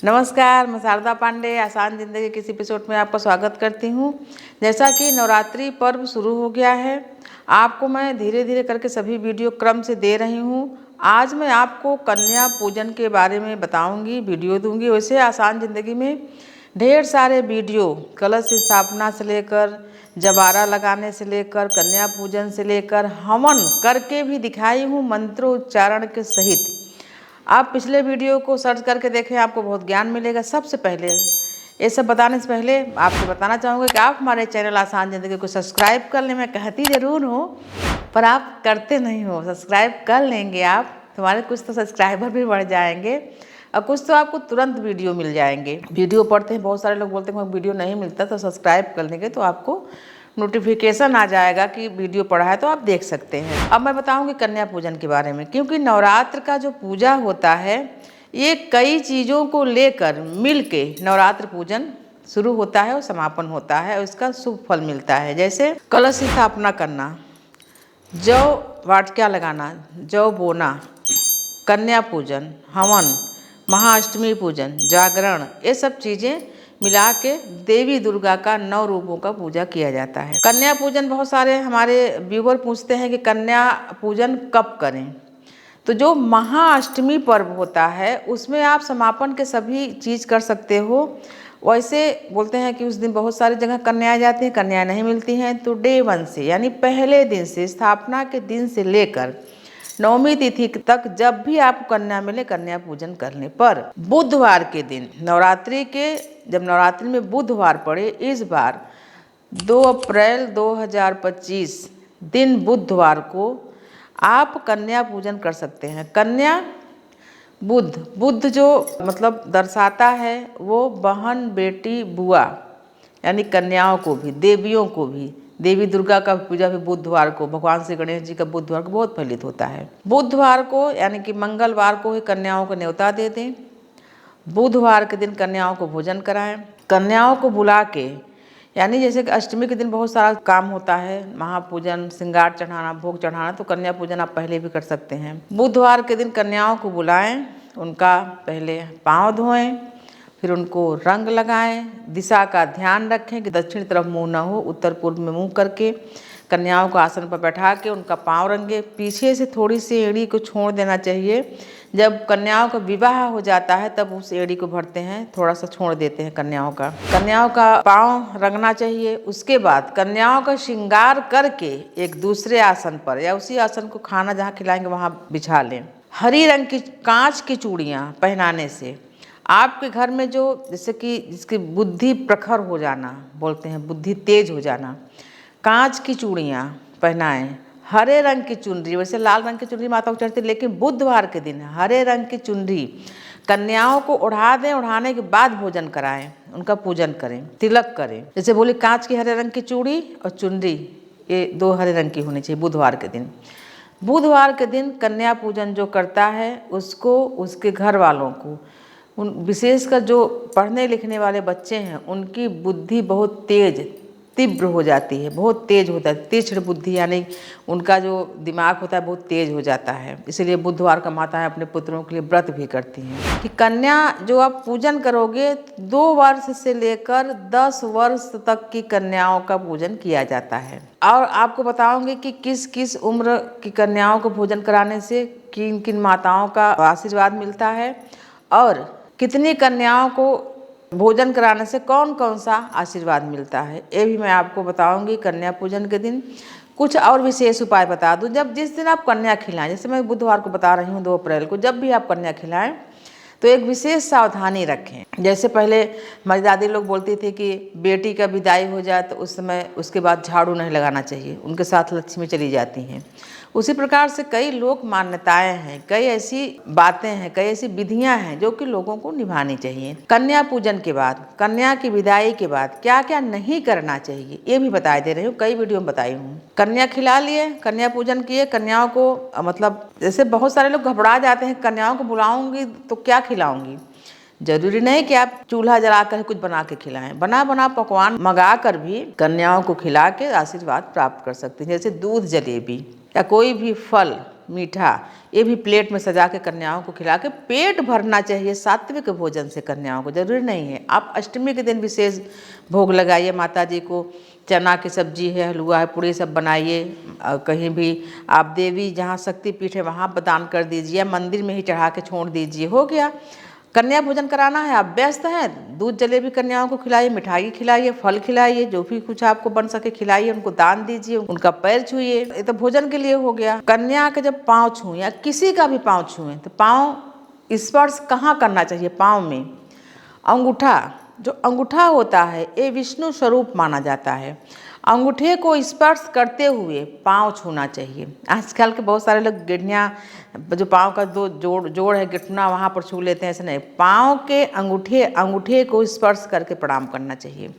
नमस्कार, मैं शारदा पांडे आसान ज़िंदगी के इस एपिसोड में आपका स्वागत करती हूँ। जैसा कि नवरात्रि पर्व शुरू हो गया है, आपको मैं धीरे धीरे करके सभी वीडियो क्रम से दे रही हूँ। आज मैं आपको कन्या पूजन के बारे में बताऊँगी, वीडियो दूँगी। वैसे आसान ज़िंदगी में ढेर सारे वीडियो कलश स्थापना से लेकर जबारा लगाने से लेकर कन्या पूजन से लेकर हवन करके भी दिखाई हूँ, मंत्रोच्चारण के सहित। आप पिछले वीडियो को सर्च करके देखें, आपको बहुत ज्ञान मिलेगा। सबसे पहले ये सब बताने से पहले आपको बताना चाहूँगा कि आप हमारे चैनल आसान ज़िंदगी को सब्सक्राइब कर लें। मैं कहती ज़रूर हूँ पर आप करते नहीं हो। सब्सक्राइब कर लेंगे आप, तुम्हारे कुछ तो सब्सक्राइबर भी बढ़ जाएंगे और कुछ तो आपको तुरंत वीडियो मिल जाएंगे। वीडियो पढ़ते हैं, बहुत सारे लोग बोलते हैं वीडियो नहीं मिलता, तो सब्सक्राइब कर लेंगे तो आपको नोटिफिकेशन आ जाएगा कि वीडियो पड़ा है तो आप देख सकते हैं। अब मैं बताऊंगी कन्या पूजन के बारे में, क्योंकि नवरात्र का जो पूजा होता है ये कई चीज़ों को लेकर मिल के नवरात्र पूजन शुरू होता है और समापन होता है और इसका शुभ फल मिलता है। जैसे कलश स्थापना करना, जौ वाटिका लगाना, जौ बोना, कन्या पूजन, हवन, महाअष्टमी पूजन, जागरण, ये सब चीज़ें मिला के देवी दुर्गा का 9 रूपों का पूजा किया जाता है। कन्या पूजन बहुत सारे हमारे व्यूवर पूछते हैं कि कन्या पूजन कब करें। तो जो महाअष्टमी पर्व होता है उसमें आप समापन के सभी चीज़ कर सकते हो। वैसे बोलते हैं कि उस दिन बहुत सारी जगह कन्याएं जाती हैं, कन्याएं नहीं मिलती हैं, तो डे 1 से यानी पहले दिन से, स्थापना के दिन से लेकर 9वीं तिथि तक जब भी आपको कन्या मिले कन्या पूजन करने पर बुधवार के दिन, नवरात्रि के जब नवरात्रि में बुधवार पड़े, इस बार 2 अप्रैल 2025 दिन बुधवार को आप कन्या पूजन कर सकते हैं। कन्या बुध जो मतलब दर्शाता है वो बहन, बेटी, बुआ, यानी कन्याओं को भी, देवियों को भी। देवी दुर्गा का पूजा भी बुधवार को, भगवान श्री गणेश जी का बुधवार को बहुत फलित होता है। बुधवार को यानी कि मंगलवार को ही कन्याओं को न्योता दे दें। बुधवार के दिन कन्याओं को भोजन कराएं। कन्याओं को बुला के, यानी जैसे कि अष्टमी के दिन बहुत सारा काम होता है, महापूजन, श्रृंगार चढ़ाना, भोग चढ़ाना, तो कन्या पूजन आप पहले भी कर सकते हैं। बुधवार के दिन कन्याओं को बुलाएं, उनका पहले पाँव धोएं, फिर उनको रंग लगाएं, दिशा का ध्यान रखें कि दक्षिण तरफ मुंह न हो, उत्तर पूर्व में मुंह करके कन्याओं को आसन पर बैठा के उनका पाँव रंगे। पीछे से थोड़ी सी एड़ी को छोड़ देना चाहिए। जब कन्याओं का विवाह हो जाता है तब उस एड़ी को भरते हैं, थोड़ा सा छोड़ देते हैं कन्याओं का पाँव रंगना चाहिए। उसके बाद कन्याओं का श्रृंगार करके एक दूसरे आसन पर या उसी आसन को खाना जहाँ खिलाएंगे वहाँ बिछा लें। हरी रंग की कांच की चूड़ियाँ पहनाने से आपके घर में जो, जैसे कि जिसकी बुद्धि प्रखर हो जाना, बोलते हैं बुद्धि तेज हो जाना, कांच की चूड़ियाँ पहनाएं। हरे रंग की चुनरी, वैसे लाल रंग की चुनरी माता को चढ़ती, लेकिन बुधवार के दिन हरे रंग की चुनरी कन्याओं को ओढ़ा दें। ओढ़ाने के बाद भोजन कराएं, उनका पूजन करें, तिलक करें। जैसे बोली कांच की हरे रंग की चूड़ी और चुनरी, ये 2 हरे रंग की होनी चाहिए बुधवार के दिन। बुधवार के दिन कन्या पूजन जो करता है उसको, उसके घर वालों को, उन विशेषकर जो पढ़ने लिखने वाले बच्चे हैं उनकी बुद्धि बहुत तेज, तीव्र हो जाती है, बहुत तेज होता है। तीक्ष्ण बुद्धि, यानी उनका जो दिमाग होता है बहुत तेज हो जाता है। इसलिए बुधवार का माताएं अपने पुत्रों के लिए व्रत भी करती हैं कि कन्या जो आप पूजन करोगे 2 वर्ष से लेकर 10 वर्ष तक की कन्याओं का पूजन किया जाता है। और आपको बताऊंगी कि किस किस उम्र की कन्याओं को पूजन कराने से किन किन माताओं का आशीर्वाद मिलता है और कितनी कन्याओं को भोजन कराने से कौन कौन सा आशीर्वाद मिलता है, ये भी मैं आपको बताऊंगी कन्या पूजन के दिन। कुछ और विशेष उपाय बता दूं। जब जिस दिन आप कन्या खिलाएं, जैसे मैं बुधवार को बता रही हूँ 2 अप्रैल को, जब भी आप कन्या खिलाएं तो एक विशेष सावधानी रखें। जैसे पहले हमारी दादी लोग बोलती थी कि बेटी का विदाई हो जाए तो उस समय उसके बाद झाड़ू नहीं लगाना चाहिए, उनके साथ लक्ष्मी चली जाती हैं। उसी प्रकार से कई लोक मान्यताएं हैं, कई ऐसी बातें हैं, कई ऐसी विधियां हैं जो कि लोगों को निभानी चाहिए। कन्या पूजन के बाद, कन्या की विदाई के बाद क्या क्या नहीं करना चाहिए ये भी बता दे रही हूँ, कई वीडियो में बताई हूँ। कन्या खिला लिए, कन्या पूजन किए, कन्याओं को मतलब जैसे बहुत सारे लोग घबरा जाते हैं, कन्याओं को बुलाऊंगी तो क्या खिलाऊंगी। जरूरी नहीं कि आप चूल्हा जला कर कुछ बना के खिलाएं, बना पकवान मंगा कर भी कन्याओं को खिला के आशीर्वाद प्राप्त कर सकते हैं। जैसे दूध जलेबी या कोई भी फल मीठा ये भी प्लेट में सजा के कन्याओं को खिला के पेट भरना चाहिए। सात्विक भोजन से कन्याओं को, जरूरी नहीं है आप अष्टमी के दिन विशेष भोग लगाइए माता जी को, चना की सब्जी है, हलवा है, पूड़ी सब बनाइए। कहीं भी आप देवी जहाँ शक्ति पीठ है वहाँ दान कर दीजिए, या मंदिर में ही चढ़ा के छोड़ दीजिए, हो गया। कन्या भोजन कराना है, आप व्यस्त हैं, दूध जलेबी कन्याओं को खिलाइए, मिठाई खिलाइए, फल खिलाइए, जो भी कुछ आपको बन सके खिलाइए, उनको दान दीजिए, उनका पैर छूइए, ये तो भोजन के लिए हो गया। कन्या का जब पाँव छूए या किसी का भी पाँव छूए तो पाँव स्पर्श कहाँ करना चाहिए? पाँव में अंगूठा, जो अंगूठा होता है ये विष्णु स्वरूप माना जाता है। अंगूठे को स्पर्श करते हुए पाँव छूना चाहिए। आजकल के बहुत सारे लोग गिठनियाँ, जो पाँव का दो जोड़ है गिठना, वहाँ पर छू लेते हैं, ऐसे नहीं, पाँव के अंगूठे को स्पर्श करके प्रणाम करना चाहिए।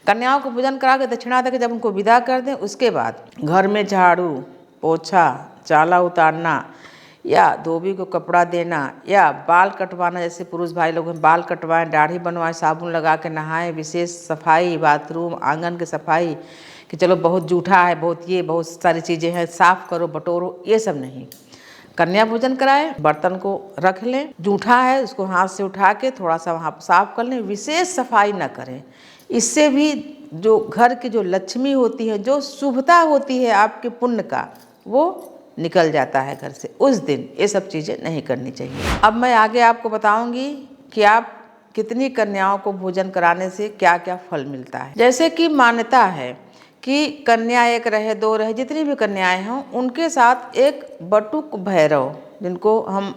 कन्याओं को पूजन करा के दक्षिणा देकर जब उनको विदा कर दें, उसके बाद घर में झाड़ू पोछा चाला उतारना या धोबी को कपड़ा देना या बाल कटवाना, जैसे पुरुष भाई लोग हैं बाल कटवाएं, दाढ़ी बनवाएं, साबुन लगा के नहाएं, विशेष सफाई, बाथरूम आंगन की सफाई, कि चलो बहुत जूठा है, बहुत सारी चीज़ें हैं, साफ़ करो बटोरो, ये सब नहीं। कन्या भोजन कराए, बर्तन को रख लें, जूठा है उसको हाथ से उठा के थोड़ा सा वहाँ साफ कर लें, विशेष सफाई न करें। इससे भी जो घर की जो लक्ष्मी होती है, जो शुभता होती है आपके पुण्य का, वो निकल जाता है घर से। उस दिन ये सब चीज़ें नहीं करनी चाहिए। अब मैं आगे आपको बताऊंगी कि आप कितनी कन्याओं को भोजन कराने से क्या क्या फल मिलता है। जैसे कि मान्यता है कि कन्या एक रहे दो रहे, जितनी भी कन्याएं हों उनके साथ एक बटुक भैरव, जिनको हम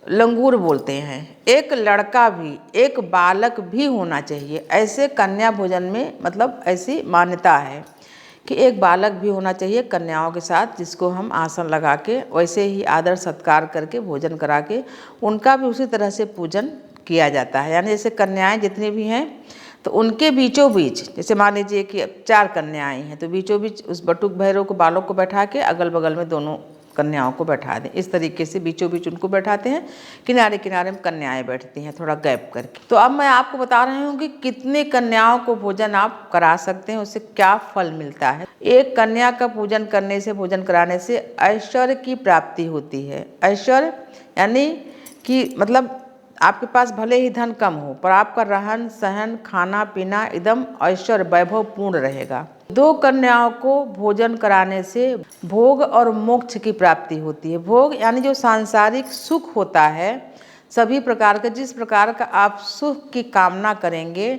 लंगूर बोलते हैं, एक लड़का भी, एक बालक भी होना चाहिए। ऐसे कन्या भोजन में मतलब ऐसी मान्यता है कि एक बालक भी होना चाहिए कन्याओं के साथ, जिसको हम आसन लगा के वैसे ही आदर सत्कार करके भोजन करा के उनका भी उसी तरह से पूजन किया जाता है। यानी जैसे कन्याएं जितनी भी हैं तो उनके बीचों बीच, जैसे मान लीजिए कि 4 कन्याएं हैं तो बीचों बीच उस बटुक भैरव को, बालक को बैठा के अगल बगल में दोनों कन्याओं को बैठा दें। इस तरीके से बीचों बीच उनको बैठाते हैं, किनारे किनारे में कन्याएं बैठती हैं थोड़ा गैप करके। तो अब मैं आपको बता रही हूँ कि कितने कन्याओं को भोजन आप करा सकते हैं, उससे क्या फल मिलता है। एक कन्या का पूजन करने से, भोजन कराने से ऐश्वर्य की प्राप्ति होती है। ऐश्वर्य यानी कि मतलब आपके पास भले ही धन कम हो पर आपका रहन सहन खाना पीना एकदम ऐश्वर्य वैभव पूर्ण रहेगा। 2 कन्याओं को भोजन कराने से भोग और मोक्ष की प्राप्ति होती है। भोग यानी जो सांसारिक सुख होता है, सभी प्रकार का, जिस प्रकार का आप सुख की कामना करेंगे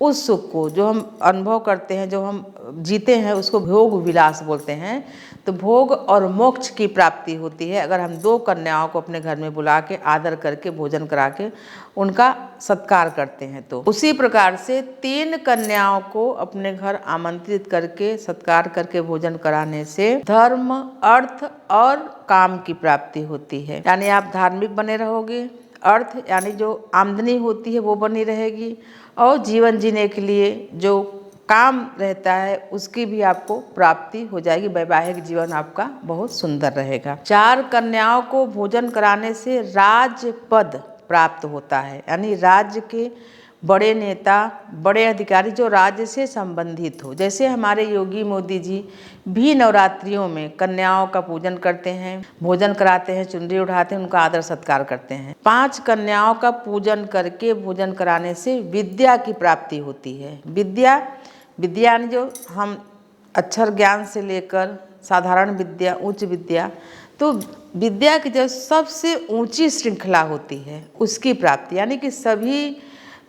उस सुख को जो हम अनुभव करते हैं, जो हम जीते हैं, उसको भोग विलास बोलते हैं। तो भोग और मोक्ष की प्राप्ति होती है अगर हम 2 कन्याओं को अपने घर में बुला के आदर करके भोजन करा के उनका सत्कार करते हैं। तो उसी प्रकार से 3 कन्याओं को अपने घर आमंत्रित करके सत्कार करके भोजन कराने से धर्म, अर्थ और काम की प्राप्ति होती है। यानी आप धार्मिक बने रहोगे, अर्थ यानी जो आमदनी होती है वो बनी रहेगी, और जीवन जीने के लिए जो काम रहता है उसकी भी आपको प्राप्ति हो जाएगी। वैवाहिक जीवन आपका बहुत सुंदर रहेगा। 4 कन्याओं को भोजन कराने से राज्य पद प्राप्त होता है, यानी राज्य के बड़े नेता, बड़े अधिकारी जो राज्य से संबंधित हो। जैसे हमारे योगी मोदी जी भी नवरात्रियों में कन्याओं का पूजन करते हैं, भोजन कराते हैं, चुनरी उठाते हैं, उनका आदर सत्कार करते हैं। 5 कन्याओं का पूजन करके भोजन कराने से विद्या की प्राप्ति होती है। विद्या यानी जो हम अक्षर ज्ञान से लेकर साधारण विद्या, उच्च विद्या, तो विद्या की जो सबसे ऊंची श्रृंखला होती है उसकी प्राप्ति, यानी कि सभी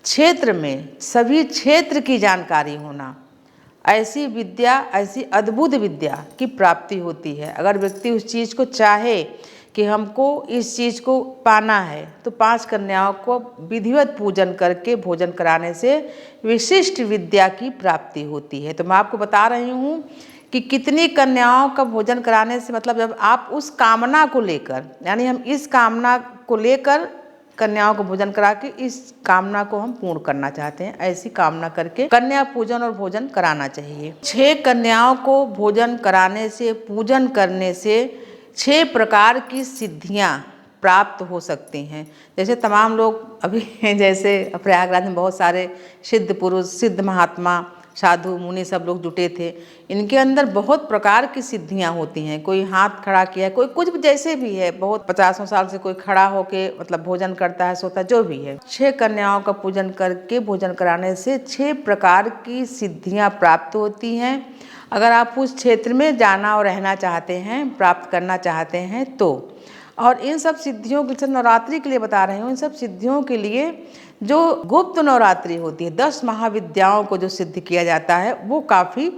क्षेत्र में, सभी क्षेत्र की जानकारी होना, ऐसी विद्या, ऐसी अद्भुत विद्या की प्राप्ति होती है। अगर व्यक्ति उस चीज़ को चाहे कि हमको इस चीज़ को पाना है तो 5 कन्याओं को विधिवत पूजन करके भोजन कराने से विशिष्ट विद्या की प्राप्ति होती है। तो मैं आपको बता रही हूँ कि कितनी कन्याओं का भोजन कराने से, मतलब जब आप उस कामना को लेकर, यानी हम इस कामना को लेकर कन्याओं को भोजन करा के इस कामना को हम पूर्ण करना चाहते हैं, ऐसी कामना करके कन्या पूजन और भोजन कराना चाहिए। 6 कन्याओं को भोजन कराने से, पूजन करने से 6 प्रकार की सिद्धियां प्राप्त हो सकती हैं। जैसे तमाम लोग अभी जैसे प्रयागराज में बहुत सारे सिद्ध पुरुष, सिद्ध महात्मा साधु मुनि सब लोग जुटे थे। इनके अंदर बहुत प्रकार की सिद्धियां होती हैं। कोई हाथ खड़ा किया है, कोई कुछ भी जैसे भी है, बहुत 50 साल से कोई खड़ा होके मतलब भोजन करता है, सोता, जो भी है। 6 कन्याओं का पूजन करके भोजन कराने से 6 प्रकार की सिद्धियां प्राप्त होती हैं। अगर आप उस क्षेत्र में जाना और रहना चाहते हैं, प्राप्त करना चाहते हैं तो। और इन सब सिद्धियों के, नवरात्रि के लिए बता रही हूँ, इन सब सिद्धियों के लिए जो गुप्त नवरात्रि होती है, 10 महाविद्याओं को जो सिद्ध किया जाता है, वो काफ़ी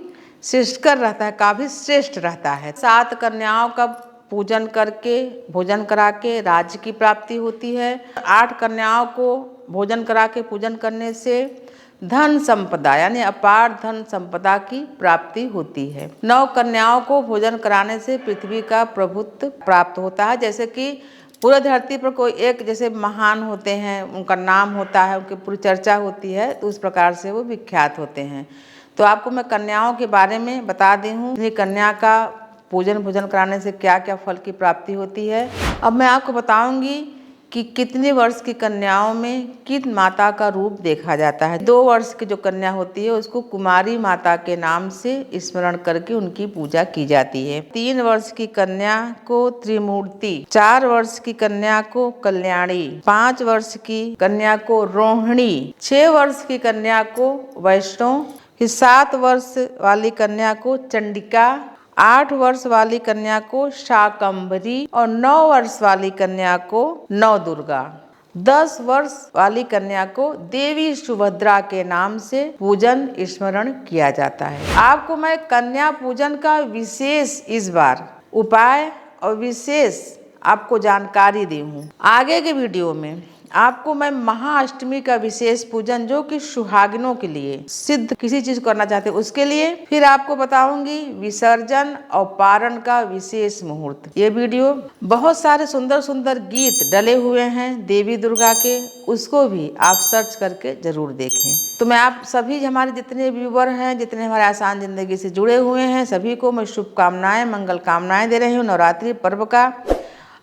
श्रेष्ठकर रहता है, काफ़ी श्रेष्ठ रहता है। 7 कन्याओं का पूजन करके भोजन करा के राज्य की प्राप्ति होती है। 8 कन्याओं को भोजन करा के पूजन करने से धन संपदा यानी अपार धन संपदा की प्राप्ति होती है। 9 कन्याओं को भोजन कराने से पृथ्वी का प्रभुत्व प्राप्त होता है। जैसे कि पूरे धरती पर कोई एक जैसे महान होते हैं, उनका नाम होता है, उनकी पूरी चर्चा होती है, तो उस प्रकार से वो विख्यात होते हैं। तो आपको मैं कन्याओं के बारे में बता दी हूँ, ये कन्या का पूजन भोजन कराने से क्या क्या फल की प्राप्ति होती है। अब मैं आपको बताऊंगी कि कितने वर्ष की कन्याओं में किन माता का रूप देखा जाता है। 2 वर्ष की जो कन्या होती है उसको कुमारी माता के नाम से स्मरण करके उनकी पूजा की जाती है। 3 वर्ष की कन्या को त्रिमूर्ति, 4 वर्ष की कन्या को कल्याणी, 5 वर्ष की कन्या को रोहिणी, 6 वर्ष की कन्या को वैष्णव, 7 वर्ष वाली कन्या को चंडिका, 8 वर्ष वाली कन्या को शाकंभरी और 9 वर्ष वाली कन्या को नव दुर्गा, 10 वर्ष वाली कन्या को देवी सुभद्रा के नाम से पूजन स्मरण किया जाता है। आपको मैं कन्या पूजन का विशेष इस बार उपाय और विशेष आपको जानकारी दी हूँ। आगे के वीडियो में आपको मैं महाअष्टमी का विशेष पूजन, जो कि सुहागिनों के लिए सिद्ध किसी चीज करना चाहते हैं उसके लिए, फिर आपको बताऊंगी विसर्जन और पारण का विशेष मुहूर्त। ये वीडियो बहुत सारे सुंदर सुंदर गीत डले हुए हैं देवी दुर्गा के, उसको भी आप सर्च करके जरूर देखें। तो मैं आप सभी हमारे जितने व्यूवर हैं, जितने हमारे आसान जिंदगी से जुड़े हुए हैं, सभी को मैं शुभकामनाएं, मंगल कामनाएं दे रही हूँ नवरात्रि पर्व का।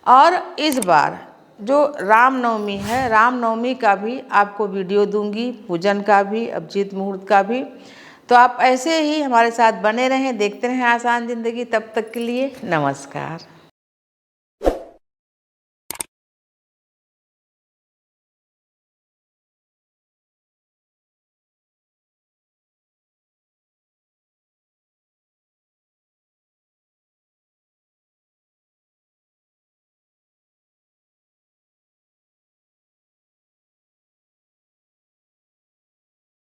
और इस बार जो रामनवमी है, रामनवमी का भी आपको वीडियो दूंगी, पूजन का भी, अभिजीत मुहूर्त का भी। तो आप ऐसे ही हमारे साथ बने रहें, देखते रहें आसान जिंदगी। तब तक के लिए नमस्कार।